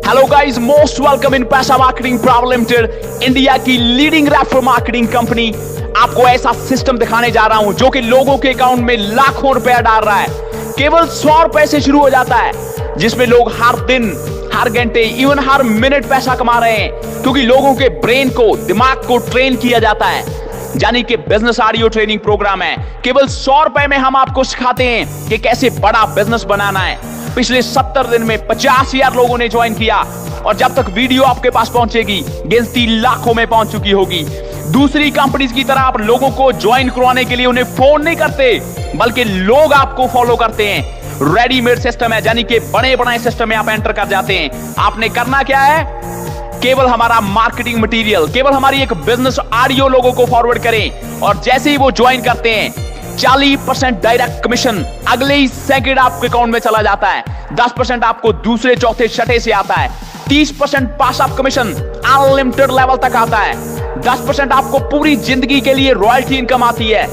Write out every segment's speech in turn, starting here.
Hello guys, most welcome in पैसा marketing private limited, India की leading referral marketing company. आपको ऐसा system दिखाने जा रहा हूं जो कि लोगों के अकाउंट में लाखों रुपया डाल रहा है। केवल 100 रुपए से शुरू हो जाता है, जिसमें लोग हर दिन, हर घंटे, इवन हर मिनट पैसा कमा रहे हैं, क्योंकि लोगों के ब्रेन को, दिमाग को ट्रेन किया जाता है। यानी कि बिजनेस ऑडियो ट्रेनिंग प्रोग्राम है। केवल 100 रुपए में हम आपको सिखाते हैं कि कैसे बड़ा बिजनेस बनाना है। पिछले 70 दिन में 50,000 लोगों ने ज्वाइन किया, और जब तक वीडियो आपके पास पहुंचेगी गिनती लाखों में पहुंच चुकी होगी। दूसरी कंपनीज की तरह आप लोगों को ज्वाइन करवाने के लिए उन्हें फोन नहीं करते, बल्कि लोग आपको फॉलो करते हैं। रेडीमेड सिस्टम है, यानी कि बड़े बड़े सिस्टम में आप एंटर कर जाते हैं। आपने करना क्या है? केवल हमारा मार्केटिंग मटेरियल, केवल हमारी एक बिजनेस ऑडियो लोगों को फॉरवर्ड करें, और जैसे ही वो ज्वाइन करते हैं 40% डायरेक्ट कमीशन अगले ही सेकंड आपके अकाउंट में चला जाता है। 10% आपको दूसरे, चौथे, छठे से आता है। 30% पास अप कमीशन अनलिमिटेड लेवल तक आता है। 10% आपको पूरी जिंदगी के लिए रॉयल्टी इनकम आती है।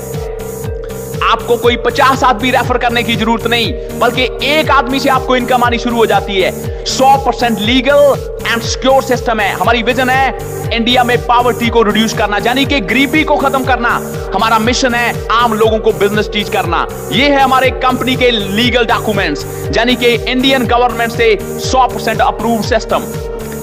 आपको कोई 50 आदमी रेफर करने की जरूरत नहीं, बल्कि एक आदमी से आपको इनकम आनी शुरू हो जाती है। 100% लीगल एंड सिक्योर सिस्टम है। हमारी विजन है इंडिया में पॉवर्टी को रिड्यूस करना, यानी कि गरीबी को खत्म करना। हमारा मिशन है आम लोगों को बिजनेस टीच करना। ये है हमारे कंपनी के लीगल डॉक्यूमेंट्स, यानी कि इंडियन गवर्नमेंट से 100% अप्रूव्ड सिस्टम।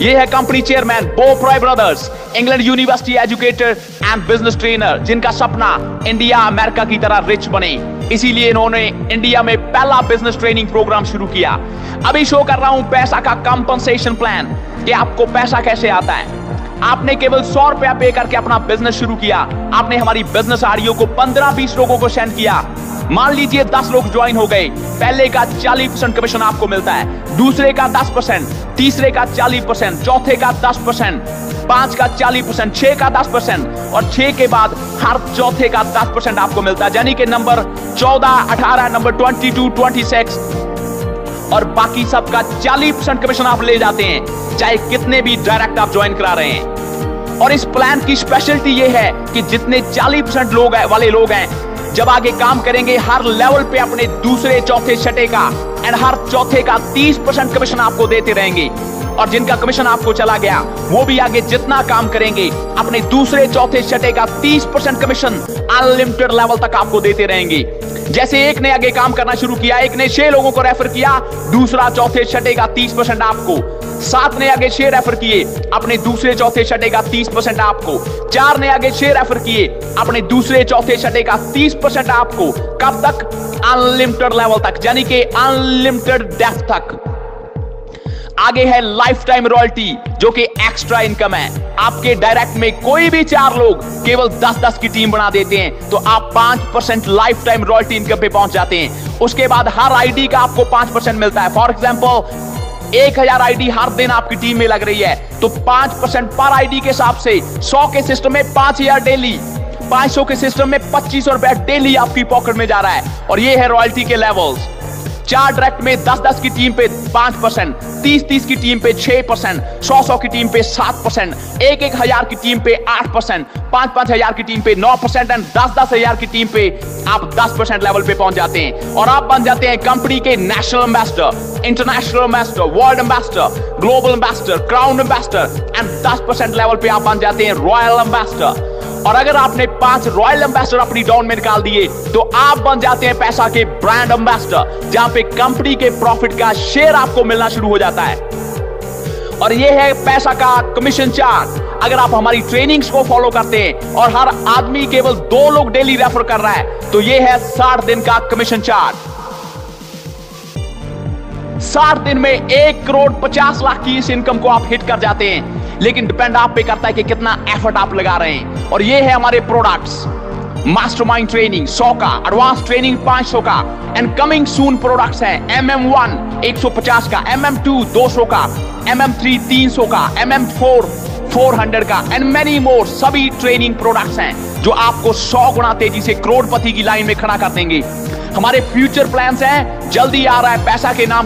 ये है company chairman Bob Roy brothers, England university educator and business trainer, जिनका सपना इंडिया अमेरिका की तरह रिच बने। इसीलिए इन्होंने इंडिया में पहला बिजनेस ट्रेनिंग प्रोग्राम शुरू किया। अभी शो कर रहा हूं पैसा का कंपनसेशन प्लान, कि आपको पैसा कैसे आता है। आपने केवल 100 रुपया पे करके अपना बिजनेस शुरू किया। आपने हमारी बिजनेस ऑडियो को 15-20 लोगों को सेंड किया। मान लीजिए 10 लोग ज्वाइन हो गए। पहले का 40% कमीशन आपको मिलता है, दूसरे का 10%, तीसरे का 40%, चौथे का 10%, 5 का 40%, 6 का 10%, और 6 के बाद हर चौथे का 10% आपको मिलता है। यानी कि नंबर 14, 18, नंबर 22, 26 और बाकी सबका 40% कमीशन आप ले जाते हैं, चाहे कितने भी डायरेक्ट आप ज्वाइन करा रहे हैं। और इस प्लान की स्पेशलिटी ये है कि जितने 40% लोग वाले लोग हैं, जब आगे काम करेंगे हर लेवल पे अपने दूसरे, चौथे, छठे का एंड हर चौथे का 30% कमीशन आपको देते रहेंगे। और जिनका कमीशन आपको चला गया वो भी आगे जितना काम करेंगे अपने दूसरे, चौथे, छठे का 30% कमीशन अनलिमिटेड लेवल तक आपको देते रहेंगे। जैसे एक ने आगे काम करना शुरू किया, एक ने 6 लोगों को रेफर किया, दूसरा, चौथे, छठे का 30% आपको। 7 ने आगे 6 रेफर किए, अपने दूसरे, चौथे, छठे का 30% आपको। 4 ने आगे 6 रेफर किए, अपने दूसरे, चौथे, छठे का 30% आपको। कब तक? अनलिमिटेड लेवल तक, यानी कि अनलिमिटेड डेप्थ तक। आगे है लाइफ टाइम रॉयल्टी, जो कि एक्स्ट्रा इनकम है। आपके डायरेक्ट में कोई भी 4 लोग केवल 10-10 की टीम बना देते हैं, तो आप 5% लाइफ टाइम रॉयल्टी इनकम पे पहुंच जाते हैं। उसके बाद हर आईडी का आपको 5% मिलता है। फॉर एग्जाम्पल 1000 आईडी हर दिन आपकी टीम में लग रही है, तो 5% पर आईडी के हिसाब से 100 के सिस्टम में 5000 डेली, 500 के सिस्टम में 2500 रुपया डेली आपकी पॉकेट में जा रहा है। और ये है रॉयल्टी के लेवल्स। 4 डायरेक्ट में 10-10 की टीम पे 5%, 30-30 की टीम पे 6%, 100-100 की टीम पे 7%, 1-1000 की टीम पे 8%, 5-5000 की टीम पे 9% एंड 10-10 की टीम पे आप 10% लेवल पे पहुंच जाते हैं। और आप बन जाते हैं कंपनी के national ambassador, international ambassador, world ambassador, global ambassador, crown ambassador and 10% level पे आप बन जाते हैं रॉयल एम्बेसडर। और अगर आपने 5 रॉयल एम्बेसडर अपनी डाउन में निकाल दिए, तो आप बन जाते हैं पैसा के ब्रांड एम्बेसडर, जहां पे कंपनी के प्रॉफिट का शेयर आपको मिलना शुरू हो जाता है। और यह है पैसा का कमीशन चार्ट। अगर आप हमारी ट्रेनिंग्स को फॉलो करते हैं और हर आदमी केवल 2 लोग डेली रेफर कर रहा है, तो यह है 60 दिन का कमीशन चार्ट। 60 दिन में 1 करोड़ 50 लाख की इस इनकम को आप हिट कर जाते हैं। लेकिन डिपेंड आप पे करता है कि कितना एफर्ट आप लगा रहे हैं। और ये है हमारे प्रोडक्ट्स। मास्टरमाइंड ट्रेनिंग 100 का, एडवांस ट्रेनिंग 500 का एंड कमिंग सून प्रोडक्ट्स हैं। MM1 150 का, MM2 200 का, MM3 300 का, MM4 400 का एंड मेनी मोर। सभी ट्रेनिंग प्रोडक्ट्स हैं जो आपको 100 गुना तेजी से करोड़पति की लाइन में खड़ा कर देंगे। हमारे फ्यूचर प्लान्स हैं, जल्दी आ रहा है पैसा के नाम का